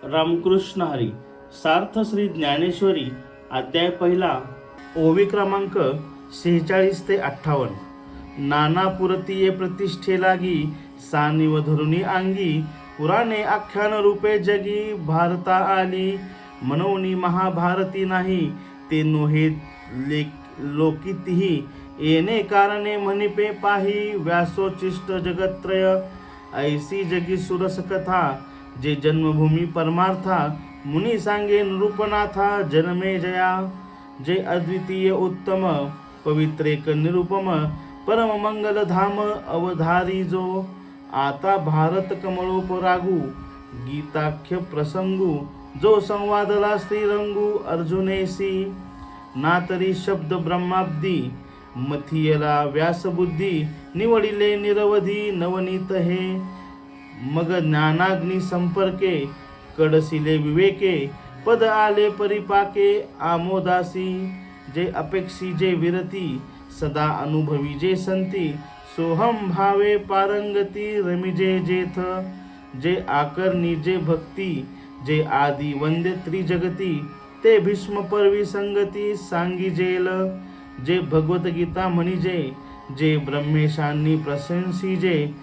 रामकृष्ण हरी. सार्थ श्री ज्ञानेश्वरी अध्याय पहिला, ओवी क्रमांक 46 ते 58. नाना पुरतीये प्रतिष्ठे लागी, सानिव धरुणी अंगी, पुराणे आख्यान रूपे जगी, भारता आली मनोनी महाभारती नाही, ते नोहे लोकितीही, येणे कारणे म्हणिपे पाही, व्यासोचिष्ट जगत्रय, ऐसी जगी सुरस कथा, जे जन्मभूमी परमार्था, मुनी सांगे नृपनाथा, जन्मे जया, जे अद्वितीय उत्तम, पवित्रेक निरुपम, परम मंगल धाम अवधारी जो, आता भारत कमळोपरागू, गीताख्य प्रसंगू, जो संवादला श्रीरंगू अर्जुनेसी, ना तरी शब्द ब्रह्माब्दी, मथियला व्यासबुद्धी, निवडिले निरवधी नवनीत हे, मग ज्ञानाग्नी संपर्के, कडसिले विवेके, पद आले परिपाके, आमोदासी, जे अपेक्षी जे विरती, सदा अनुभवी जे संती, सोहम भावे पारंगती, रमिजे जेथ, जे आकर्णी जे भक्ती, जे आदि वंद्य त्रिजगती, ते भीष्म पर्वी संगती सांगी जेल, जे भगवद्गीता म्हणिजे, जे ब्रह्मेशांनी प्रशंसिजे,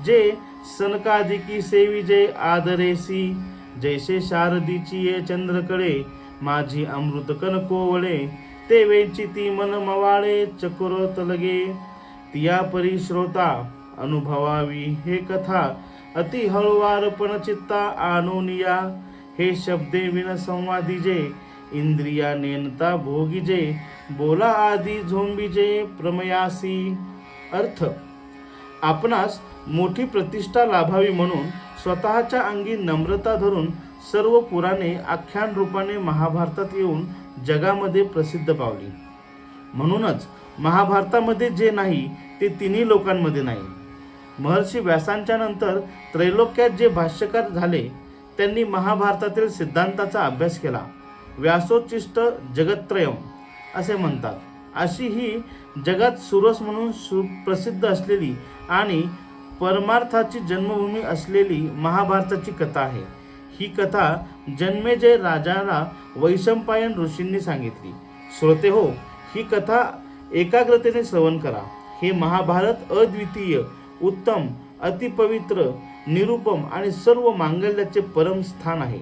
जे सनकादिकी सेविजे आदरेसी, जैसे शारदीची ये चंद्रकडे, माझी अमृत कनकोवळे, ते वेचिती मन मवाळे, चक्रोत लगे, तिया परी श्रोता, अनुभवावी हे कथा, अति हळुवारपण चित्ता आणोनिया, हे शब्दे विन संवादिजे, इंद्रिया नेनता भोगिजे, बोला आदी झोंबिजे प्रमयासी. अर्थ: आपणास मोठी प्रतिष्ठा लाभावी म्हणून स्वतःच्या अंगी नम्रता धरून सर्व पुराणे आख्यान रूपाने महाभारतात येऊन जगामध्ये प्रसिद्ध पावली. म्हणूनच महाभारतामध्ये जे नाही ते तिन्ही लोकांमध्ये नाही. महर्षी व्यासांच्या नंतर त्रैलोक्यात जे भाष्यकार झाले त्यांनी महाभारतातील सिद्धांताचा अभ्यास केला. व्यासोचिष्ट जगत्त्रयम असे म्हणतात. अशी ही जगात सुरस म्हणून सुप्रसिद्ध असलेली आणि परमार्थाची जन्मभूमी असलेली महाभारताची कथा आहे. ही कथा जन्मेजय राजाला वैशंपायन ऋषींनी सांगितली. श्रोते हो, ही कथा एकाग्रतेने श्रवण करा. हे महाभारत अद्वितीय, उत्तम, अतिपवित्र, निरुपम आणि सर्व मांगल्याचे परम स्थान आहे.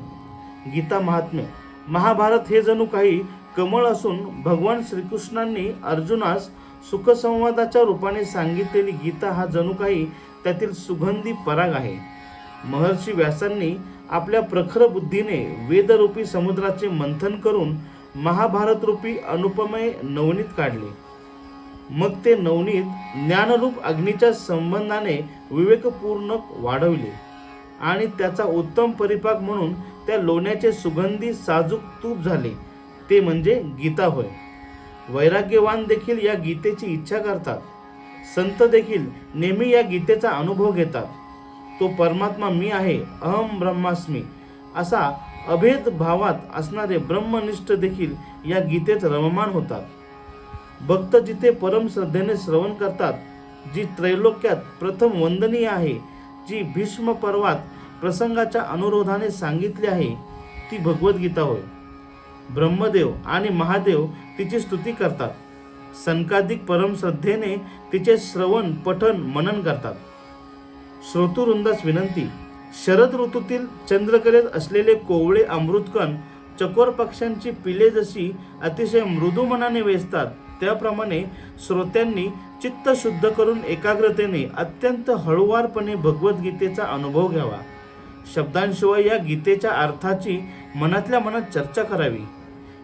गीता महात्म्य. महाभारत हे जणू काही कमळ असून भगवान श्रीकृष्णांनी अर्जुनास सुखसंवादाच्या रूपाने सांगितलेली गीता हा जणू काही त्यातील सुगंधी पराग आहे. महर्षी व्यासांनी आपल्या प्रखर बुद्धीने वेदरूपी समुद्राचे मंथन करून महाभारत रूपी अनुपमय नवनीत काढले. मग ते नवनीत ज्ञानरूप अग्नीच्या संबंधाने विवेकपूर्ण वाढवले आणि त्याचा उत्तम परिपाक म्हणून त्या लोण्याचे सुगंधी साजूक तूप झाले. ते म्हणजे गीता होय. वैराग्यवान देखील या गीतेची इच्छा करतात. संत देखील नेहमी या गीतेचा अनुभव घेतात. तो परमात्मा मी आहे, अहम ब्रह्मास्मी असा अभेद भावात असणारे ब्रह्मनिष्ठ देखील या गीतेत रममान होतात. भक्त जिथे परम श्रद्धेने श्रवण करतात, जी त्रैलोक्यात प्रथम वंदनीय आहे, जी भीष्म पर्वात प्रसंगाच्या अनुरोधाने सांगितली आहे, ती भगवद्गीता होय. ब्रह्मदेव आणि महादेव तिची स्तुती करतात. सनकादिक परम श्रद्धेने तिचे श्रवण पठन मनन करतात. श्रोतृवृंदास विनंती. शरद ऋतूतील चंद्रकलेत असलेले कोवळे अमृतकण चकोर पक्ष्यांची पिले जशी अतिशय मृदू मनाने वेचतात, त्याप्रमाणे श्रोत्यांनी चित्त शुद्ध करून एकाग्रतेने अत्यंत हळुवारपणे भगवद्गीतेचा अनुभव घ्यावा. शब्दांशिवाय या गीतेच्या अर्थाची मनातल्या मनात चर्चा करावी.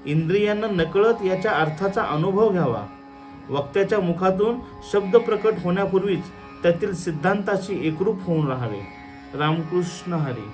इंद्रियांना नकळत याच्या अर्थाचा अनुभव घ्यावा. वक्त्याच्या मुखातून शब्द प्रकट होण्यापूर्वीच त्यातील सिद्धांताशी एकरूप होऊन राहावे. रामकृष्ण हरी.